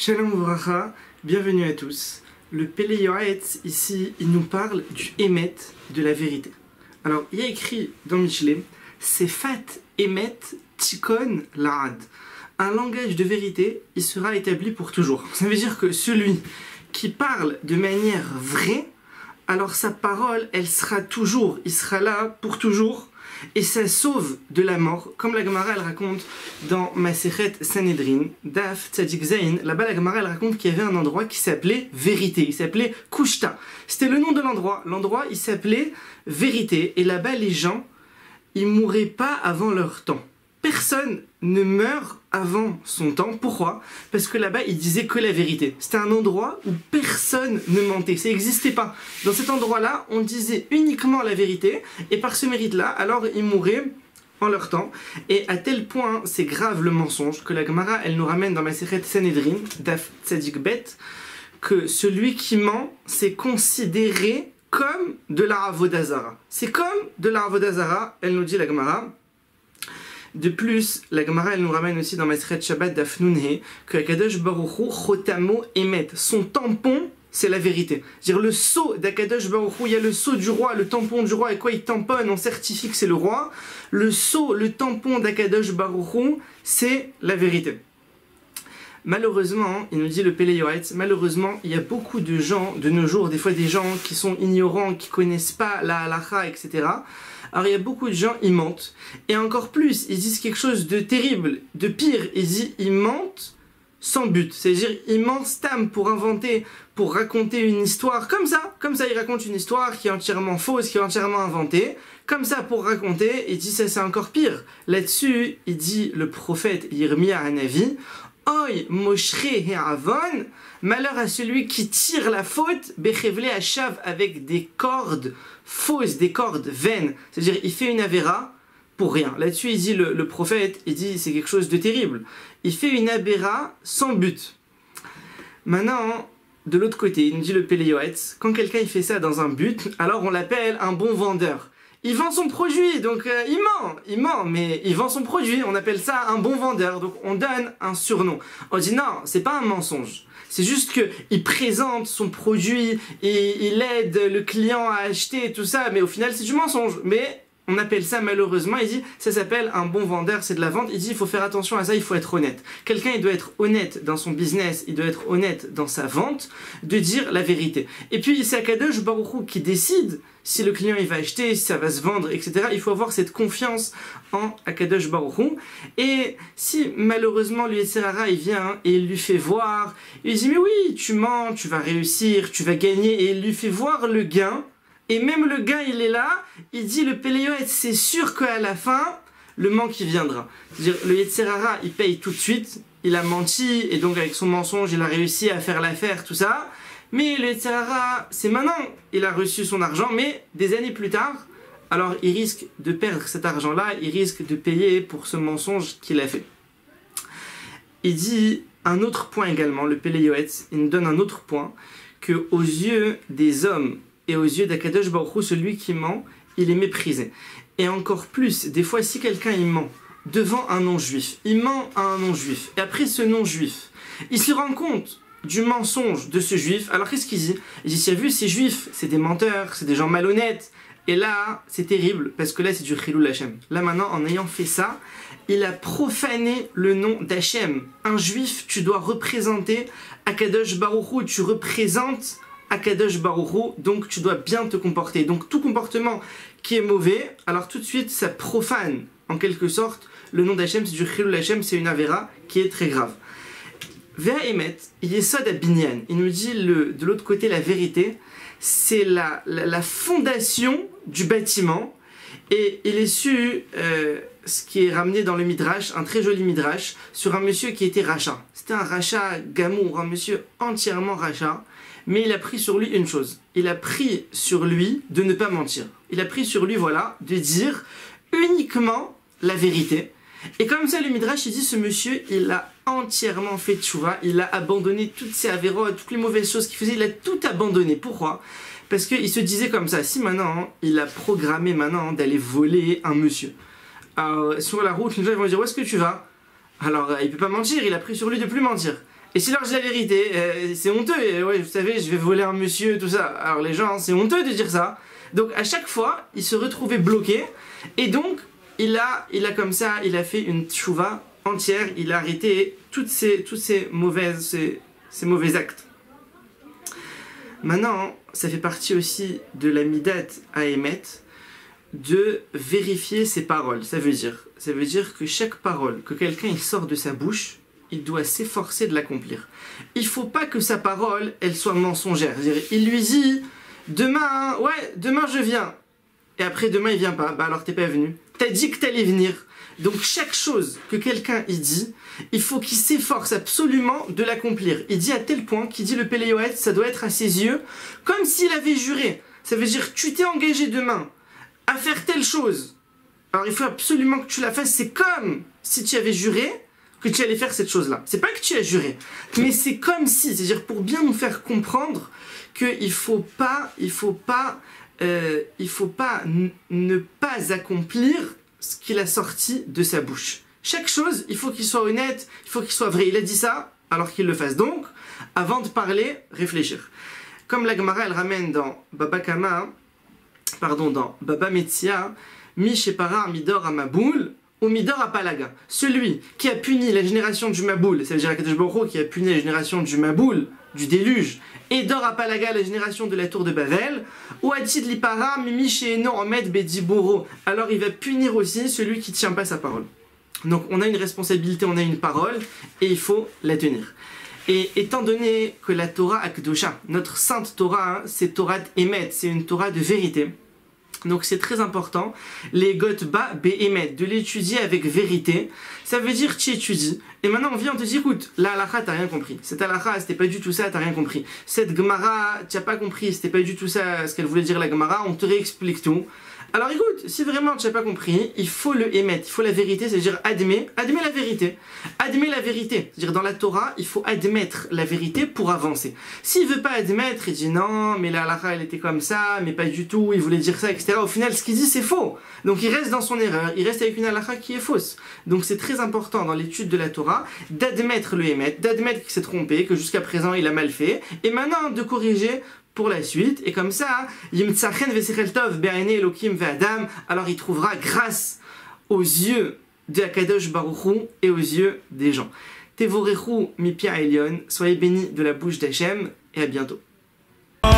Shalom Uvracha, bienvenue à tous. Le Pele Yoetz, ici, il nous parle du Emet, de la vérité. Alors, il y a écrit dans Michelet, Sefat Emet Tikon Laad. Un langage de vérité, il sera établi pour toujours. Ça veut dire que celui qui parle de manière vraie, alors sa parole, elle sera toujours, il sera là pour toujours, et ça sauve de la mort, comme la Gemara elle raconte dans Masechet Sanhedrin, Daf Tzadik Zayin. Là-bas la Gemara elle raconte qu'il y avait un endroit qui s'appelait Vérité, il s'appelait Kushta. C'était le nom de l'endroit, l'endroit il s'appelait Vérité, et là-bas les gens, ils mouraient pas avant leur temps. Personne ne meurt avant son temps. Pourquoi? Parce que là-bas, il disait que la vérité. C'était un endroit où personne ne mentait. Ça n'existait pas. Dans cet endroit-là, on disait uniquement la vérité. Et par ce mérite-là, alors ils mouraient en leur temps. Et à tel point, c'est grave le mensonge, que la Gemara, elle nous ramène dans Masechet Sanhedrin, Daf Tzadik Bet, que celui qui ment, c'est considéré comme de la Avodah Zara. C'est comme de la Avodah Zara, elle nous dit la Gemara. De plus, la Gemara elle nous ramène aussi dans Masechet Shabbat Daf Nunhe que Akadosh Baruch Hu Chotamo Emet, son tampon c'est la vérité. C'est-à-dire le sceau d'Akadosh Baruch Hu, il y a le sceau du roi, le tampon du roi, et quoi il tamponne, on certifie que c'est le roi. Le sceau, le tampon d'Akadosh Baruch Hu, c'est la vérité. Malheureusement, il nous dit le Pele Yoetz, malheureusement, il y a beaucoup de gens, de nos jours, des fois des gens qui sont ignorants, qui connaissent pas la halacha, etc. Alors il y a beaucoup de gens, ils mentent. Et encore plus, ils disent quelque chose de terrible, de pire. Ils mentent sans but. C'est-à-dire, ils mentent stam pour inventer, pour raconter une histoire. Comme ça, ils racontent une histoire qui est entièrement fausse, qui est entièrement inventée. Comme ça, pour raconter, il dit ça c'est encore pire. Là-dessus, il dit le prophète Yirmia Hanavi, Oy Moshre He'avon, malheur à celui qui tire la faute, Bechevle Hashav, avec des cordes fausses, des cordes vaines. C'est-à-dire, il fait une avéra pour rien. Là-dessus, il dit, le prophète, il dit, c'est quelque chose de terrible. Il fait une avéra sans but. Maintenant, de l'autre côté, il nous dit le Pele Yoetz, quand quelqu'un il fait ça dans un but, alors on l'appelle un bon vendeur. Il vend son produit, donc il ment, mais il vend son produit, on appelle ça un bon vendeur, donc on donne un surnom. On dit non, c'est pas un mensonge, c'est juste qu'il présente son produit, et il aide le client à acheter tout ça, mais au final c'est du mensonge, mais on appelle ça malheureusement, il dit, ça s'appelle un bon vendeur, c'est de la vente, il dit il faut faire attention à ça, il faut être honnête. Quelqu'un il doit être honnête dans son business, il doit être honnête dans sa vente, de dire la vérité. Et puis c'est Akadosh Baruch Hu qui décide si le client il va acheter, si ça va se vendre, etc. Il faut avoir cette confiance en Akadosh Baruch Hu. Et si malheureusement le Yetzer Hara il vient et il lui fait voir, il dit mais oui, tu mens, tu vas réussir, tu vas gagner, et il lui fait voir le gain. Et même le gain il est là, il dit le Pele Yoetz, c'est sûr qu'à la fin, le manque il viendra. C'est-à-dire le Yetzer Hara il paye tout de suite, il a menti, et donc avec son mensonge il a réussi à faire l'affaire, tout ça. Mais le Yetzer Hara, c'est maintenant, il a reçu son argent, mais des années plus tard, alors il risque de perdre cet argent-là, il risque de payer pour ce mensonge qu'il a fait. Il dit un autre point également, le Pele Yoetz, il nous donne un autre point, que aux yeux des hommes et aux yeux d'Akadosh Baruch Hu, celui qui ment, il est méprisé. Et encore plus, des fois si quelqu'un il ment devant un non-juif, il ment à un non-juif, et après ce non-juif, il se rend compte du mensonge de ce juif, alors qu'est-ce qu'il dit? Il dit, tu as vu, ces juifs, c'est des menteurs, c'est des gens malhonnêtes, et là, c'est terrible, parce que là, c'est du Chilul Hashem. Là, maintenant, en ayant fait ça, il a profané le nom d'Hachem. Un juif, tu dois représenter Akadosh Baruch Hu, tu représentes Akadosh Baruch Hu, donc tu dois bien te comporter. Donc tout comportement qui est mauvais, alors tout de suite, ça profane, en quelque sorte, le nom d'Hachem, c'est du Chilul Hashem, c'est une avéra qui est très grave. Vea Emet, Yesod Abinyan, il nous dit de l'autre côté la vérité, c'est la fondation du bâtiment, et il est su, ce qui est ramené dans le Midrash, un très joli Midrash, sur un monsieur qui était rachat. C'était un rachat gamour, un monsieur entièrement rachat, mais il a pris sur lui une chose, il a pris sur lui de ne pas mentir. Il a pris sur lui, voilà, de dire uniquement la vérité. Et comme ça, le Midrash, il dit, ce monsieur, il a entièrement fait tchouva, il a abandonné toutes ses avérotes, toutes les mauvaises choses qu'il faisait, il a tout abandonné. Pourquoi? Parce qu'il se disait comme ça, si maintenant, il a programmé maintenant d'aller voler un monsieur. Alors, sur la route, les gens vont dire, où est-ce que tu vas? Alors, il peut pas mentir, il a pris sur lui de plus mentir. Et si leur dis la vérité, c'est honteux, et ouais, vous savez, je vais voler un monsieur, tout ça. Alors les gens, c'est honteux de dire ça. Donc à chaque fois, il se retrouvait bloqué, et donc il a comme ça, il a fait une tchouva entière, il a arrêté tous ces mauvais actes. Maintenant, ça fait partie aussi de la midat à émettre, de vérifier ses paroles. Ça veut dire que chaque parole que quelqu'un il sort de sa bouche, il doit s'efforcer de l'accomplir. Il faut pas que sa parole, elle soit mensongère. Il lui dit, demain je viens. Et après demain il vient pas, bah alors t'es pas venu. T'as dit que t'allais venir. Donc chaque chose que quelqu'un il dit, il faut qu'il s'efforce absolument de l'accomplir. Il dit à tel point qu'il dit le Péléoët, ça doit être à ses yeux, comme s'il avait juré. Ça veut dire, tu t'es engagé demain à faire telle chose. Alors il faut absolument que tu la fasses. C'est comme si tu avais juré que tu allais faire cette chose-là. C'est pas que tu as juré, mais c'est comme si, c'est-à-dire pour bien nous faire comprendre qu'il faut pas ne pas accomplir ce qu'il a sorti de sa bouche. Chaque chose, il faut qu'il soit honnête, il faut qu'il soit vrai. Il a dit ça, alors qu'il le fasse. Donc, avant de parler, réfléchir. Comme la Gemara, elle ramène dans dans Baba Metzia, Mi Shepara Midor Amaboul, ou Midor Apalaga. Celui qui a puni la génération du Maboul, ça veut dire Akadosh Baruch Hu qui a puni la génération du Maboul, du déluge, et Dor Apalaga, la génération de la tour de Babel, ou Atid Lipara Mimi Sheeno Omed Bediboro. Alors il va punir aussi celui qui ne tient pas sa parole. Donc on a une responsabilité, on a une parole, et il faut la tenir. Et étant donné que la Torah Akdosha, notre sainte Torah, c'est Torah Emet, c'est une Torah de vérité. Donc c'est très important, les Gotba Be'emet, de l'étudier avec vérité. Ça veut dire tu étudies. Et maintenant on vient, on te dit écoute, la halakha t'as rien compris. Cette halakha c'était pas du tout ça, t'as rien compris. Cette Gemara, t'as pas compris, c'était pas du tout ça ce qu'elle voulait dire la Gemara, on te réexplique tout. Alors écoute, si vraiment tu n'as pas compris, il faut le émettre, il faut la vérité, c'est-à-dire admets la vérité. Admets la vérité, c'est-à-dire dans la Torah, il faut admettre la vérité pour avancer. S'il veut pas admettre, il dit non, mais la halakha elle était comme ça, mais pas du tout, il voulait dire ça, etc. Au final, ce qu'il dit c'est faux. Donc il reste dans son erreur, il reste avec une halakha qui est fausse. Donc c'est très important dans l'étude de la Torah d'admettre le émettre, d'admettre qu'il s'est trompé, que jusqu'à présent il a mal fait, et maintenant de corriger pour la suite, et comme ça, alors il trouvera grâce aux yeux de Akadosh Baruch Hu et aux yeux des gens. Tevorechu mipia Elion, soyez bénis de la bouche d'Hachem, et à bientôt. Oh, oh,